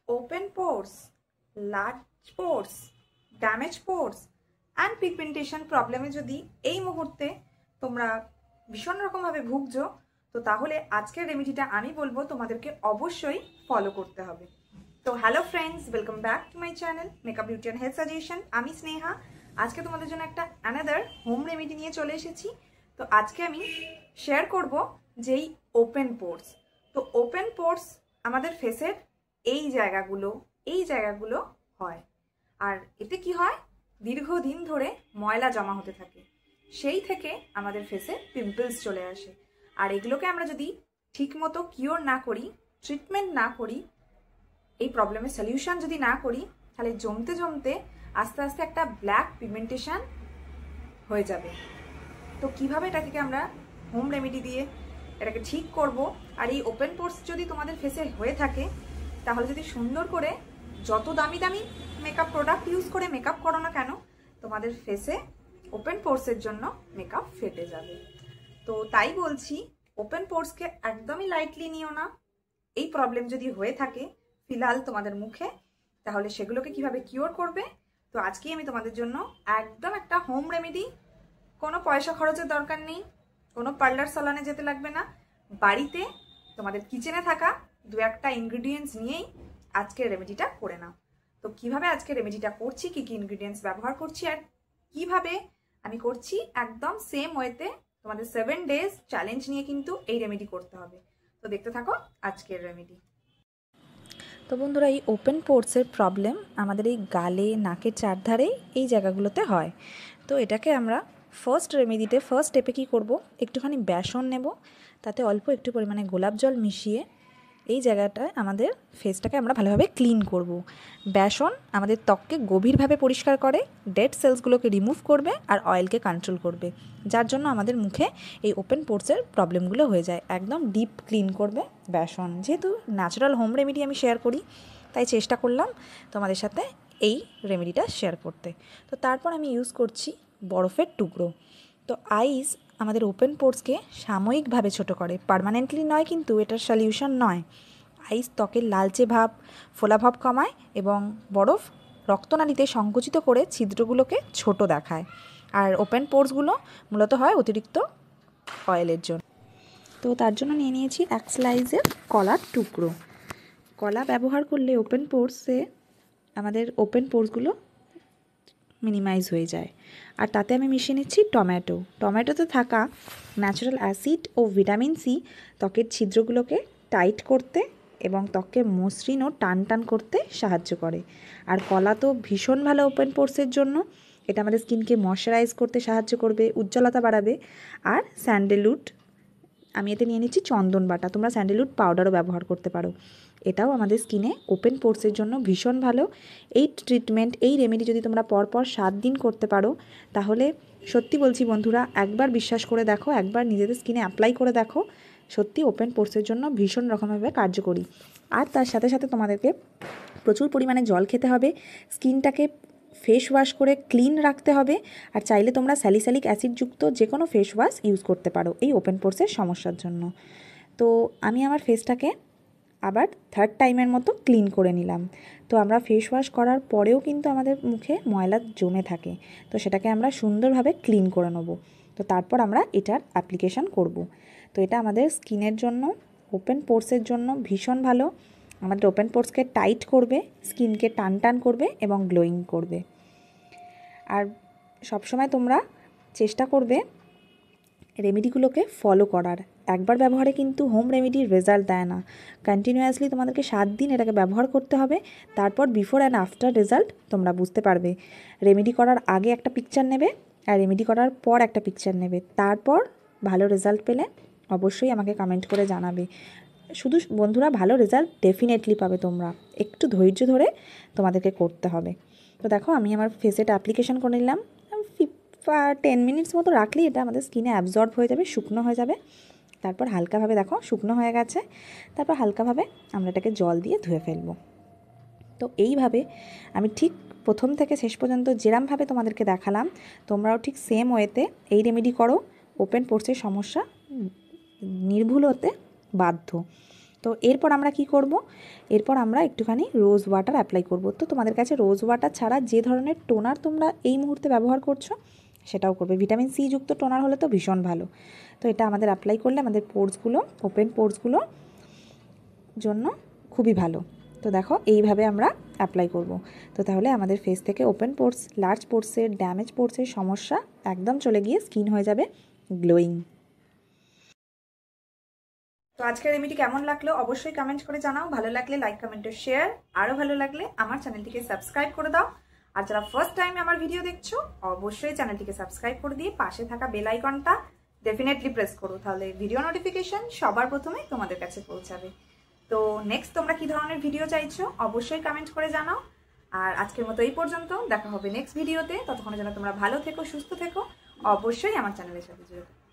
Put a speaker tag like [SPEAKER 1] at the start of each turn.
[SPEAKER 1] open pores, large pores, damaged pores and pigmentation প্রবলেমে যদি এই মুহূর্তে তোমরা ভীষণ রকমভাবে ভুগছো, তো তাহলে আজকের রেমেডিটা আমি বলবো তোমাদেরকে অবশ্যই ফলো করতে হবে। তো hello friends, welcome back to my channel makeup beauty and health suggestion. আমি স্নেহা। আজকে তোমাদের জন্য একটা অ্যানাদার হোম রেমেডি নিয়ে চলে এসেছি। তো আজকে আমি শেয়ার করব যেই ওপেন পোর্স। তো ওপেন পোর্স আমাদের ফেসের এই জায়গাগুলো হয়, আর এতে কি হয়, দীর্ঘদিন ধরে ময়লা জমা হতে থাকে, সেই থেকে আমাদের ফেসে পিম্পলস চলে আসে। আর এগুলোকে আমরা যদি ঠিকমতো কিওর না করি, ট্রিটমেন্ট না করি, এই প্রবলেমের সলিউশন যদি না করি, তাহলে জমতে জমতে আস্তে আস্তে একটা ব্ল্যাক পিগমেন্টেশন হয়ে যাবে। তো কিভাবে এটা থেকে আমরা হোম রেমেডি দিয়ে এটাকে ঠিক করব, আর এই ওপেন পোর্স যদি তোমাদের ফেসে হয়ে থাকে, তাহলে যদি সুন্দর করে যত দামি দামি মেকআপ প্রোডাক্ট ইউজ করে মেকআপ করো না কেন, তোমাদের ফেসে ওপেন পোর্সের জন্য মেকআপ ফেটে যাবে। তো তাই বলছি, ওপেন পোর্সকে একদমই লাইটলি নিও না। এই প্রবলেম যদি হয়ে থাকে ফিলহাল তোমাদের মুখে, তাহলে সেগুলোকে কিভাবে কিওর করবে, তো আজকে আমি তোমাদের জন্য একদম একটা হোম রেমেডি। কোনো পয়সা খরচের দরকার নেই, কোনো পার্লার সালনে যেতে লাগবে না, বাড়িতে তোমাদের কিচেনে থাকা দু একটা ইনগ্রিডিয়েন্টস নিয়েই আজকের রেমেডিটা করে নাও। তো কিভাবে আজকে রেমেডিটা করছি, কি কি ইনগ্রিডিয়েন্টস ব্যবহার করছি আর কিভাবে আমি করছি, একদম সেম ওয়েতে তোমাদের 7 ডেজ চ্যালেঞ্জ নিয়ে কিন্তু এই রেমেডি করতে হবে। তো দেখতে থাকো আজকের রেমেডি।
[SPEAKER 2] তো বন্ধুরা, এই ওপেন পোর্সের প্রবলেম আমাদের এই গালে, নাকের চারধারেই এই জায়গাগুলোতে হয়। তো এটাকে আমরা ফার্স্ট স্টেপে কী করব, একটুখানি বেসন নেব, তাতে অল্প একটু পরিমাণে গোলাপ জল মিশিয়ে এই জায়গাটায় আমাদের ফেসটাকে আমরা ভালোভাবে ক্লিন করব। বেসন আমাদের ত্বককে গভীরভাবে পরিষ্কার করে, ডেড সেলসগুলোকে রিমুভ করবে আর অয়েলকে কন্ট্রোল করবে, যার জন্য আমাদের মুখে এই ওপেন পোর্সের প্রবলেমগুলো হয়ে যায়। একদম ডিপ ক্লিন করবে বেসন। যেহেতু ন্যাচারাল হোম রেমেডি আমি শেয়ার করি, তাই চেষ্টা করলাম তোমাদের সাথে এই রেমেডিটা শেয়ার করতে। তো তারপর আমি ইউজ করছি বরফের টুকরো। তো আইস আমাদের ওপেন পোর্সকে সাময়িকভাবে ছোট করে, পার্মানেন্টলি নয়, কিন্তু এটার সলিউশন নয়। আইস ত্বকের লালচে ভাব, ফোলাভাব কমায় এবং বরফ রক্তনালীতে সংকুচিত করে ছিদ্রগুলোকে ছোট দেখায়। আর ওপেন পোর্সগুলো মূলত হয় অতিরিক্ত অয়েলের জন্য। তো তার জন্য নিয়ে নিয়েছি এক স্লাইসের কলার টুকরো। কলা ব্যবহার করলে আমাদের ওপেন পোর্সগুলো মিনিমাইজ হয়ে যায়। আর তাতে আমি মিশিয়ে নিচ্ছি টমেটোতে থাকা ন্যাচারাল অ্যাসিড ও ভিটামিন সি ত্বকের ছিদ্রগুলোকে টাইট করতে এবং ত্বককে মসৃণ ও টান করতে সাহায্য করে। আর কলা তো ভীষণ ভালো ওপেন পোর্সের জন্য। এটা আমাদের স্কিনকে ময়শ্চারাইজ করতে সাহায্য করবে, উজ্জ্বলতা বাড়াবে। আর স্যান্ডেলউড, আমি এতে নিয়ে নিচ্ছি চন্দন বাটা, তোমরা স্যান্ডেলউড পাউডারও ব্যবহার করতে পারো। এটাও আমাদের স্কিনে ওপেন পোর্সের জন্য ভীষণ ভালো। এই ট্রিটমেন্ট, এই রেমেডি যদি তোমরা পরপর 7 দিন করতে পারো, তাহলে সত্যি বলছি বন্ধুরা, একবার বিশ্বাস করে দেখো, একবার নিজেদের স্কিনে অ্যাপ্লাই করে দেখো, সত্যি ওপেন পোর্সের জন্য ভীষণ রকমভাবে কার্যকরী। আর তার সাথে সাথে তোমাদেরকে প্রচুর পরিমাণে জল খেতে হবে, স্কিনটাকে ফেস ওয়াশ করে ক্লিন রাখতে হবে। আর চাইলে তোমরা স্যালিসাইলিক অ্যাসিডযুক্ত যে কোনো ফেস ওয়াশ ইউজ করতে পারো এই ওপেন পোর্সের সমস্যার জন্য। তো আমি আমার ফেসটাকে আবার 3rd টাইমের মতো ক্লিন করে নিলাম। তো আমরা ফেস ওয়াশ করার পরেও কিন্তু আমাদের মুখে ময়লা জমে থাকে, তো সেটাকে আমরা সুন্দরভাবে ক্লিন করে নেব। তো তারপর আমরা এটার অ্যাপ্লিকেশান করব। তো এটা আমাদের স্কিনের জন্য, ওপেন পোর্সের জন্য ভীষণ ভালো। আমাদের ওপেন পোর্সকে টাইট করবে, স্কিনকে টান করবে এবং গ্লোয়িং করবে। আর সবসময় তোমরা চেষ্টা করবে রেমেডিগুলোকে ফলো করার। একবার ব্যবহারে কিন্তু হোম রেমেডির রেজাল্ট দেয় না, কন্টিনিউয়াসলি তোমাদেরকে 7 দিন এটাকে ব্যবহার করতে হবে। তারপর বিফোর অ্যান্ড আফটার রেজাল্ট তোমরা বুঝতে পারবে। রেমেডি করার আগে একটা পিকচার নেবে আর রেমেডি করার পর একটা পিকচার নেবে, তারপর ভালো রেজাল্ট পেলে অবশ্যই আমাকে কমেন্ট করে জানাবে। শুধু বন্ধুরা, ভালো রেজাল্ট ডেফিনেটলি পাবে তোমরা, একটু ধৈর্য ধরে তোমাদেরকে করতে হবে। তো দেখো, আমি আমার ফেসে এটা অ্যাপ্লিকেশান করে নিলাম। 10 মিনিটস মতো রাখলেই এটা আমাদের স্কিনে অ্যাবজর্ব হয়ে যাবে, শুকনো হয়ে যাবে। তারপর হালকাভাবে, দেখো শুকনো হয়ে গেছে, তারপর হালকাভাবে আমরা এটাকে জল দিয়ে ধুয়ে ফেলবো। তো এইভাবে আমি ঠিক প্রথম থেকে শেষ পর্যন্ত যেরমভাবে তোমাদেরকে দেখালাম, তোমরাও ঠিক সেম ওয়েতে এই রেমেডি করো। ওপেন পোর্সের সমস্যা নির্ভুল হতে বাধ্য। তো এরপর আমরা কি করব, এরপর আমরা একটুখানি রোজ ওয়াটার অ্যাপ্লাই করব। তো তোমাদের কাছে রোজ ওয়াটার ছাড়া যে ধরনের টোনার তোমরা এই মুহূর্তে ব্যবহার করছো সেটাও করবে। ভিটামিন সি যুক্ত টোনার হলে তো ভীষণ ভালো। তো এটা আমাদের অ্যাপ্লাই করলে আমাদের পোর্সগুলো, ওপেন পোর্সগুলো জন্য খুবই ভালো। তো দেখো এইভাবে আমরা অ্যাপ্লাই করব। তো তাহলে আমাদের ফেস থেকে ওপেন পোর্স, লার্জ পোর্সের, ড্যামেজ পোর্সের সমস্যা একদম চলে গিয়ে স্কিন হয়ে যাবে গ্লোয়িং।
[SPEAKER 1] তো আজকের রেমেডি কেমন লাগলো অবশ্যই কমেন্ট করে জানাও। ভালো লাগলে লাইক, কমেন্ট, শেয়ার। আরও ভালো লাগলে আমার চ্যানেলটিকে সাবস্ক্রাইব করে দাও। আর যারা ফার্স্ট টাইম আমার ভিডিও দেখছো অবশ্যই চ্যানেলটিকে সাবস্ক্রাইব করে দিয়ে পাশে থাকা বেল আইকনটা ডেফিনেটলি প্রেস করো, তাহলে ভিডিও নোটিফিকেশন সবার প্রথমে তোমাদের কাছে পৌঁছাবে। তো নেক্সট তোমরা কি ধরনের ভিডিও চাইছো অবশ্যই কমেন্ট করে জানাও। আর আজকের মতো এই পর্যন্ত, দেখা হবে নেক্সট ভিডিওতে। ততক্ষণে যেন তোমরা ভালো থেকো, সুস্থ থেকো, অবশ্যই আমার চ্যানেলের সাথে জুড়ে থাকো।